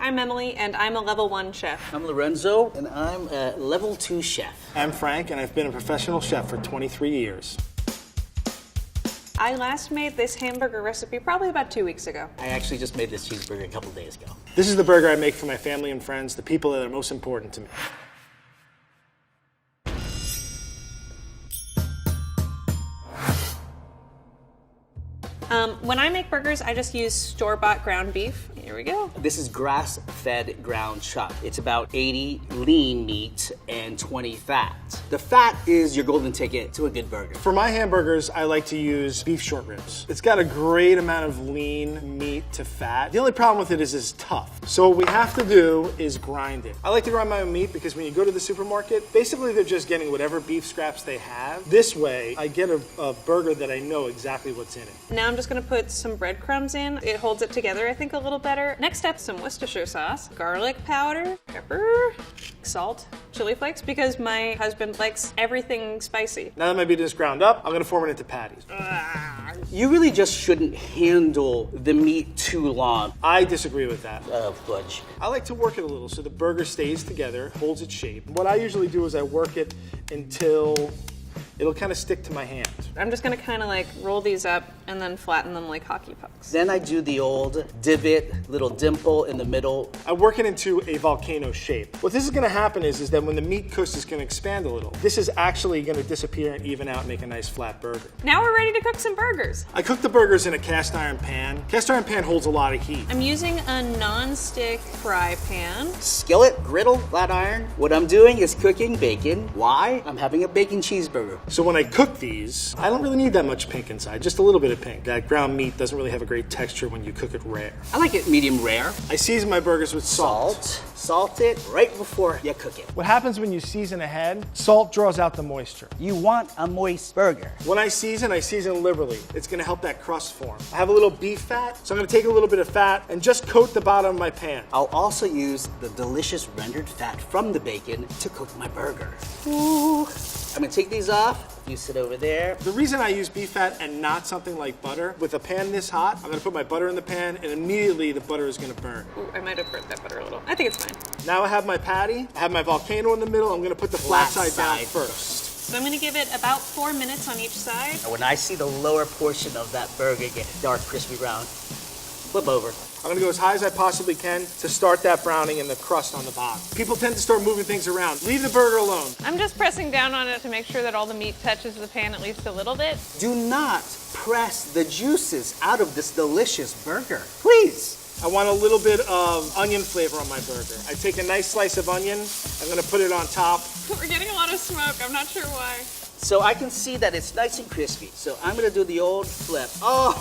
I'm Emily, and I'm a level 1 chef. I'm Lorenzo, and I'm a level 2 chef. I'm Frank, and I've been a professional chef for 23 years. I last made this hamburger recipe probably about 2 weeks ago. I actually just made this cheeseburger a couple days ago. This is the burger I make for my family and friends, the people that are most important to me. When I make burgers, I just use store-bought ground beef. Here we go. This is grass-fed ground chuck. It's about 80 lean meat and 20 fat. The fat is your golden ticket to a good burger. For my hamburgers, I like to use beef short ribs. It's got a great amount of lean meat to fat. The only problem with it is it's tough. So what we have to do is grind it. I like to grind my own meat because when you go to the supermarket, basically they're just getting whatever beef scraps they have. This way, I get a burger that I know exactly what's in it. Now I'm just gonna put some breadcrumbs in. It holds it together, I think, a little better. Next up, some Worcestershire sauce, garlic powder, pepper, salt, chili flakes, because my husband likes everything spicy. Now that my meat is ground up, I'm gonna form it into patties. You really just shouldn't handle the meat too long. I disagree with that. Fudge. I like to work it a little so the burger stays together, holds its shape. What I usually do is I work it until it'll kind of stick to my hand. I'm just gonna kind of like roll these up and then flatten them like hockey pucks. Then I do the old divot, little dimple in the middle. I work it into a volcano shape. What this is gonna happen is that when the meat cooks, it's gonna expand a little. This is actually gonna disappear and even out and make a nice flat burger. Now we're ready to cook some burgers. I cook the burgers in a cast iron pan. Cast iron pan holds a lot of heat. I'm using a non-stick fry pan. Skillet, griddle, flat iron. What I'm doing is cooking bacon. Why? I'm having a bacon cheeseburger. So when I cook these, I don't really need that much pink inside, just a little bit of pink. That ground meat doesn't really have a great texture when you cook it rare. I like it medium rare. I season my burgers with salt. Salt it right before you cook it. What happens when you season ahead, salt draws out the moisture. You want a moist burger. When I season liberally. It's gonna help that crust form. I have a little beef fat, so I'm gonna take a little bit of fat and just coat the bottom of my pan. I'll also use the delicious rendered fat from the bacon to cook my burger. Ooh. I'm gonna take these off. You sit over there. The reason I use beef fat and not something like butter, with a pan this hot, I'm gonna put my butter in the pan and immediately the butter is gonna burn. Ooh, I might have burnt that butter a little. I think it's fine. Now I have my patty, I have my volcano in the middle, I'm gonna put the flat side down first. So I'm gonna give it about 4 minutes on each side. When I see the lower portion of that burger get dark, crispy brown, flip over. I'm gonna go as high as I possibly can to start that browning and the crust on the bottom. People tend to start moving things around. Leave the burger alone. I'm just pressing down on it to make sure that all the meat touches the pan at least a little bit. Do not press the juices out of this delicious burger, please. I want a little bit of onion flavor on my burger. I take a nice slice of onion, I'm gonna put it on top. We're getting a lot of smoke, I'm not sure why. So I can see that it's nice and crispy. So I'm gonna do the old flip. Oh,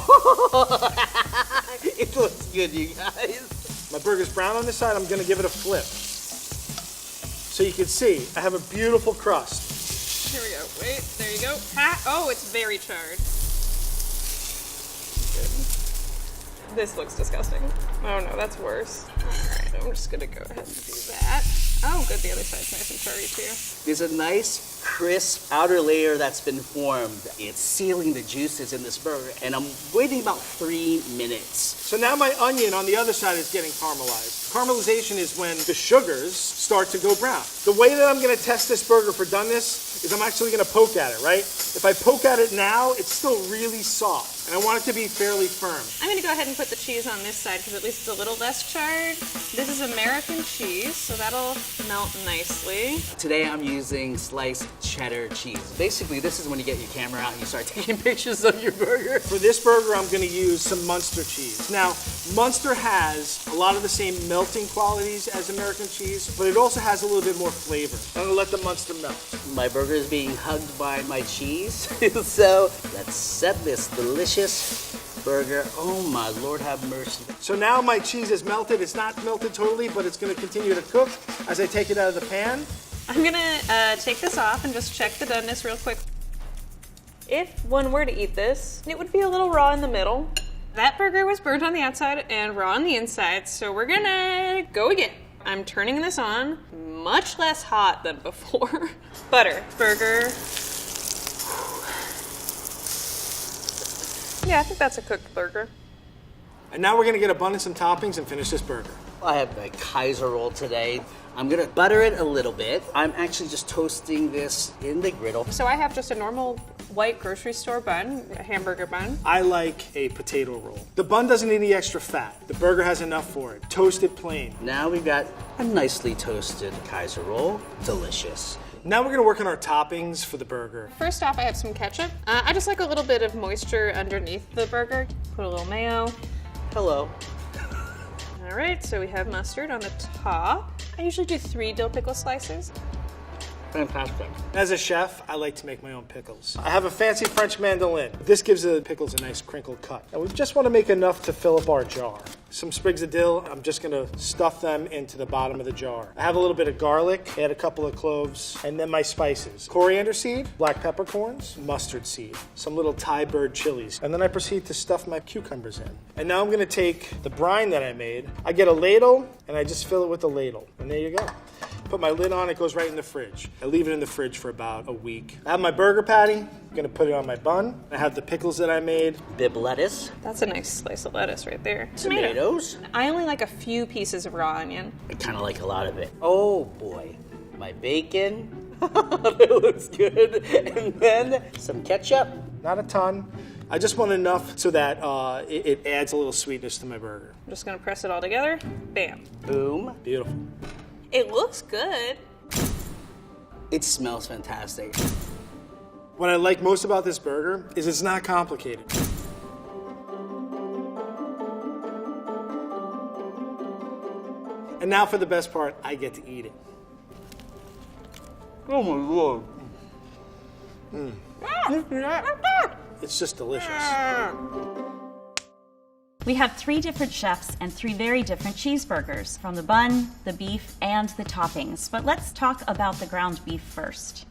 it looks good, you guys. My burger's brown on this side, I'm gonna give it a flip. So you can see, I have a beautiful crust. Here we go, wait, there you go. Oh, it's very charred. Good. This looks disgusting. Oh no, that's worse. All right, I'm just gonna go ahead and do that. Oh, good, the other side's nice and charry too. There's a nice, crisp outer layer that's been formed. It's sealing the juices in this burger, and I'm waiting about 3 minutes. So now my onion on the other side is getting caramelized. Caramelization is when the sugars start to go brown. The way that I'm gonna test this burger for doneness is I'm actually gonna poke at it, right? If I poke at it now, it's still really soft, and I want it to be fairly firm. I'm gonna go ahead and put the cheese on this side because at least it's a little less charred. This is American cheese, so that'll melt nicely. Today I'm using sliced cheddar cheese. Basically, this is when you get your camera out and you start taking pictures of your burger. For this burger, I'm gonna use some Munster cheese. Now, Munster has a lot of the same melting qualities as American cheese, but it also has a little bit more flavor. I'm gonna let the Munster melt. My burger is being hugged by my cheese. So let's set this delicious burger. Oh my Lord, have mercy. So now my cheese is melted. It's not melted totally, but it's gonna continue to cook as I take it out of the pan. I'm gonna take this off and just check the doneness real quick. If one were to eat this, it would be a little raw in the middle. That burger was burnt on the outside and raw on the inside, so we're gonna go again. I'm turning this on, much less hot than before. Butter, burger. Yeah, I think that's a cooked burger. And now we're gonna get abundance and toppings and finish this burger. I have a Kaiser roll today. I'm gonna butter it a little bit. I'm actually just toasting this in the griddle. So I have just a normal white grocery store bun, a hamburger bun. I like a potato roll. The bun doesn't need any extra fat. The burger has enough for it. Toast it plain. Now we've got a nicely toasted Kaiser roll. Delicious. Now we're gonna work on our toppings for the burger. First off, I have some ketchup. I just like a little bit of moisture underneath the burger. Put a little mayo. Hello. All right, so we have mustard on the top. I usually do 3 dill pickle slices. Fantastic. As a chef, I like to make my own pickles. I have a fancy French mandolin. This gives the pickles a nice crinkled cut. And we just want to make enough to fill up our jar. Some sprigs of dill, I'm just gonna stuff them into the bottom of the jar. I have a little bit of garlic, add a couple of cloves, and then my spices. Coriander seed, black peppercorns, mustard seed, some little Thai bird chilies. And then I proceed to stuff my cucumbers in. And now I'm gonna take the brine that I made. I get a ladle, and I just fill it with the ladle. And there you go. Put my lid on, it goes right in the fridge. I leave it in the fridge for about a week. I have my burger patty. I'm gonna put it on my bun. I have the pickles that I made. Bib lettuce. That's a nice slice of lettuce right there. Tomatoes. I only like a few pieces of raw onion. I kind of like a lot of it. Oh boy. My bacon. That looks good. And then some ketchup. Not a ton. I just want enough so that it adds a little sweetness to my burger. I'm just gonna press it all together. Bam. Boom. Beautiful. It looks good. It smells fantastic. What I like most about this burger is it's not complicated. And now for the best part, I get to eat it. Oh my Lord. It's just delicious. We have 3 different chefs and 3 very different cheeseburgers, from the bun, the beef, and the toppings. But let's talk about the ground beef first.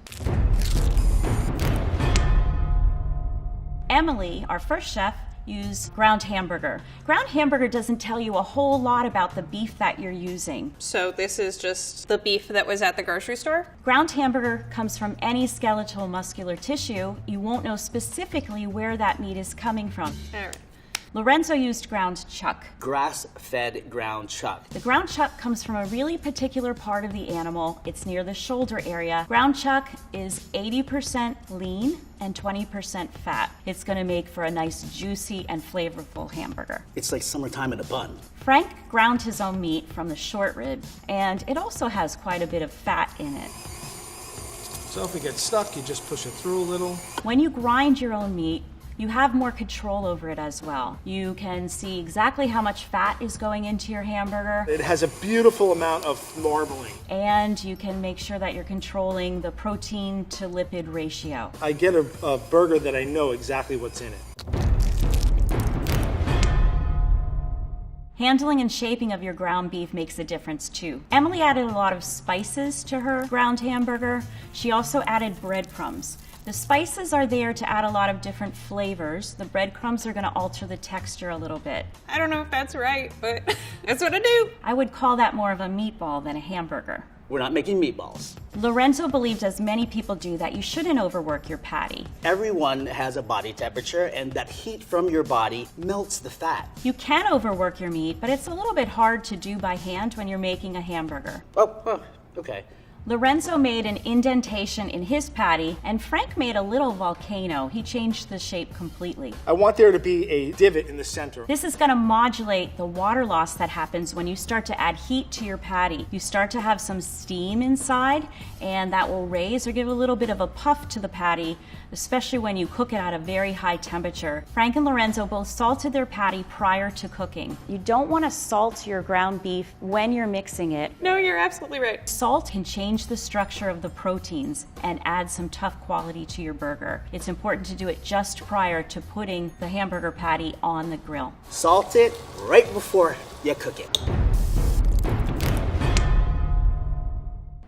Emily, our first chef, used ground hamburger. Ground hamburger doesn't tell you a whole lot about the beef that you're using. So this is just the beef that was at the grocery store? Ground hamburger comes from any skeletal muscular tissue. You won't know specifically where that meat is coming from. All right. Lorenzo used ground chuck. Grass-fed ground chuck. The ground chuck comes from a really particular part of the animal. It's near the shoulder area. Ground chuck is 80% lean and 20% fat. It's gonna make for a nice, juicy, and flavorful hamburger. It's like summertime in a bun. Frank ground his own meat from the short rib, and it also has quite a bit of fat in it. So if it gets stuck, you just push it through a little. When you grind your own meat, you have more control over it as well. You can see exactly how much fat is going into your hamburger. It has a beautiful amount of marbling. And you can make sure that you're controlling the protein to lipid ratio. I get a burger that I know exactly what's in it. Handling and shaping of your ground beef makes a difference too. Emily added a lot of spices to her ground hamburger. She also added breadcrumbs. The spices are there to add a lot of different flavors. The breadcrumbs are gonna alter the texture a little bit. I don't know if that's right, but that's what I do. I would call that more of a meatball than a hamburger. We're not making meatballs. Lorenzo believed, as many people do, that you shouldn't overwork your patty. Everyone has a body temperature, and that heat from your body melts the fat. You can overwork your meat, but it's a little bit hard to do by hand when you're making a hamburger. Oh, okay. Lorenzo made an indentation in his patty, and Frank made a little volcano. He changed the shape completely. I want there to be a divot in the center. This is going to modulate the water loss that happens when you start to add heat to your patty. You start to have some steam inside, and that will raise or give a little bit of a puff to the patty, especially when you cook it at a very high temperature. Frank and Lorenzo both salted their patty prior to cooking. You don't want to salt your ground beef when you're mixing it. No, you're absolutely right. Salt can change the structure of the proteins and add some tough quality to your burger. It's important to do it just prior to putting the hamburger patty on the grill. Salt it right before you cook it.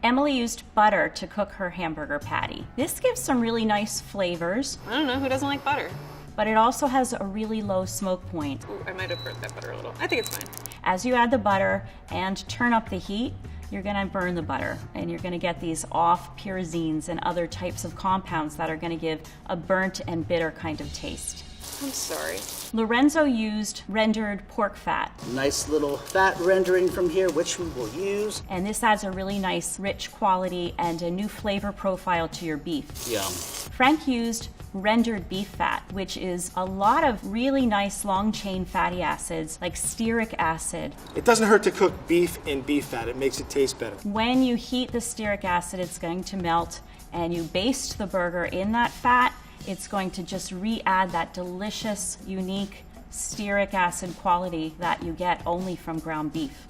Emily used butter to cook her hamburger patty. This gives some really nice flavors, I don't know, who doesn't like butter? but it also has a really low smoke point. Ooh, I might have burnt that butter a little. I think it's fine. As you add the butter and turn up the heat, you're gonna burn the butter and you're gonna get these off pyrazines and other types of compounds that are gonna give a burnt and bitter kind of taste. I'm sorry. Lorenzo used rendered pork fat. Nice little fat rendering from here, which we will use. And this adds a really nice, rich quality and a new flavor profile to your beef. Yum. Frank used rendered beef fat, which is a lot of really nice long chain fatty acids like stearic acid. It doesn't hurt to cook beef in beef fat. It makes it taste better. When you heat the stearic acid, it's going to melt, and you baste the burger in that fat. It's going to just re-add that delicious, unique stearic acid quality that you get only from ground beef.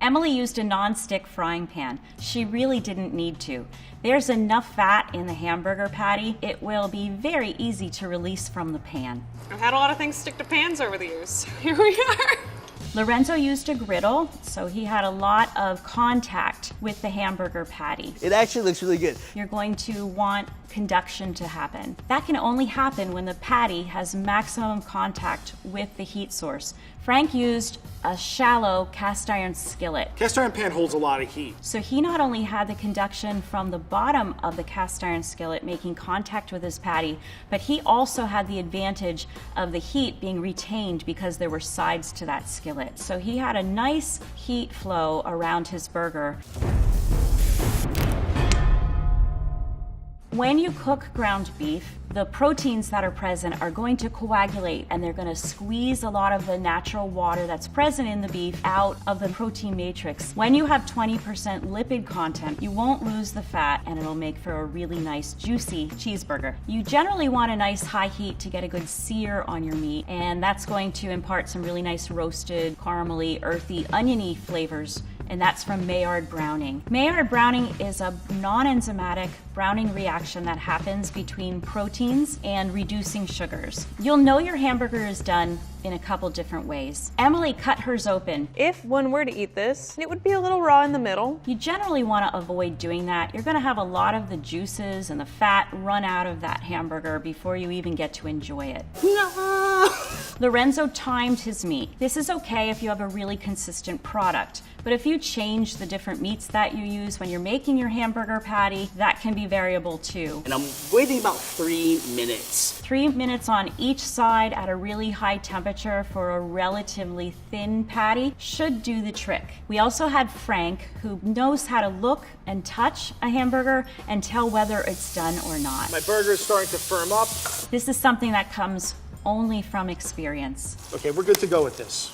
Emily used a non-stick frying pan. She really didn't need to. There's enough fat in the hamburger patty, it will be very easy to release from the pan. I've had a lot of things stick to pans over the years. Here we are. Lorenzo used a griddle, so he had a lot of contact with the hamburger patty. It actually looks really good. You're going to want conduction to happen. That can only happen when the patty has maximum contact with the heat source. Frank used a shallow cast iron skillet. Cast iron pan holds a lot of heat. So he not only had the conduction from the bottom of the cast iron skillet making contact with his patty, but he also had the advantage of the heat being retained because there were sides to that skillet. So he had a nice heat flow around his burger. When you cook ground beef, the proteins that are present are going to coagulate and they're going to squeeze a lot of the natural water that's present in the beef out of the protein matrix. When you have 20% lipid content, you won't lose the fat and it'll make for a really nice juicy cheeseburger. You generally want a nice high heat to get a good sear on your meat, and that's going to impart some really nice roasted, caramely, earthy, oniony flavors, and that's from Maillard browning. Maillard browning is a non-enzymatic browning reaction that happens between proteins and reducing sugars. You'll know your hamburger is done in a couple different ways. Emily cut hers open. If one were to eat this, it would be a little raw in the middle. You generally want to avoid doing that. You're going to have a lot of the juices and the fat run out of that hamburger before you even get to enjoy it. No! Lorenzo timed his meat. This is okay if you have a really consistent product, but if you change the different meats that you use when you're making your hamburger patty, that can be variable too. And I'm waiting about 3 minutes. 3 minutes on each side at a really high temperature for a relatively thin patty should do the trick. We also had Frank, who knows how to look and touch a hamburger and tell whether it's done or not. My burger is starting to firm up. This is something that comes only from experience. Okay, we're good to go with this.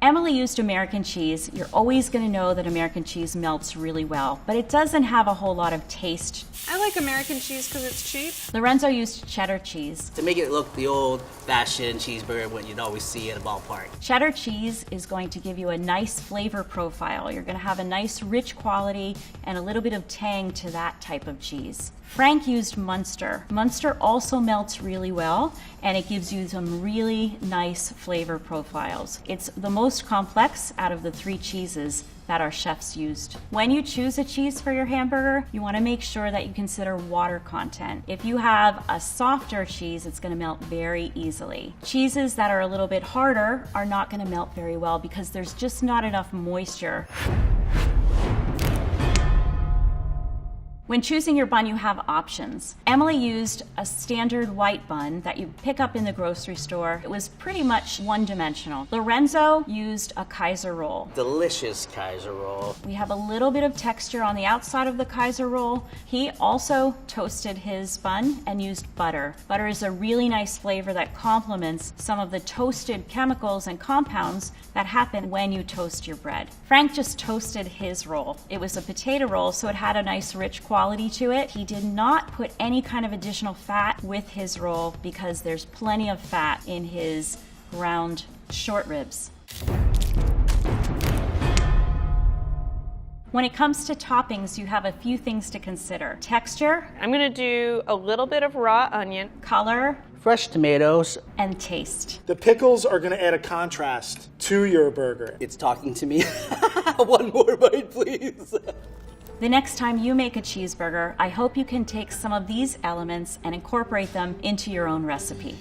Emily used American cheese. You're always going to know that American cheese melts really well, but it doesn't have a whole lot of taste. I like American cheese because it's cheap. Lorenzo used cheddar cheese. To make it look the old-fashioned cheeseburger what you'd always see at a ballpark. Cheddar cheese is going to give you a nice flavor profile. You're going to have a nice rich quality and a little bit of tang to that type of cheese. Frank used Munster. Munster also melts really well, and it gives you some really nice flavor profiles. It's the most complex out of the 3 cheeses that our chefs used. When you choose a cheese for your hamburger, you want to make sure that you consider water content. If you have a softer cheese, it's going to melt very easily. Cheeses that are a little bit harder are not going to melt very well because there's just not enough moisture. When choosing your bun, you have options. Emily used a standard white bun that you pick up in the grocery store. It was pretty much one-dimensional. Lorenzo used a Kaiser roll. Delicious Kaiser roll. We have a little bit of texture on the outside of the Kaiser roll. He also toasted his bun and used butter. Butter is a really nice flavor that complements some of the toasted chemicals and compounds that happen when you toast your bread. Frank just toasted his roll. It was a potato roll, so it had a nice rich quality to it. He did not put any kind of additional fat with his roll because there's plenty of fat in his ground short ribs. When it comes to toppings, you have a few things to consider. Texture, I'm gonna do a little bit of raw onion. color, Fresh tomatoes. and taste. The pickles are going to add a contrast to your burger. It's talking to me. One more bite, please. The next time you make a cheeseburger, I hope you can take some of these elements and incorporate them into your own recipe.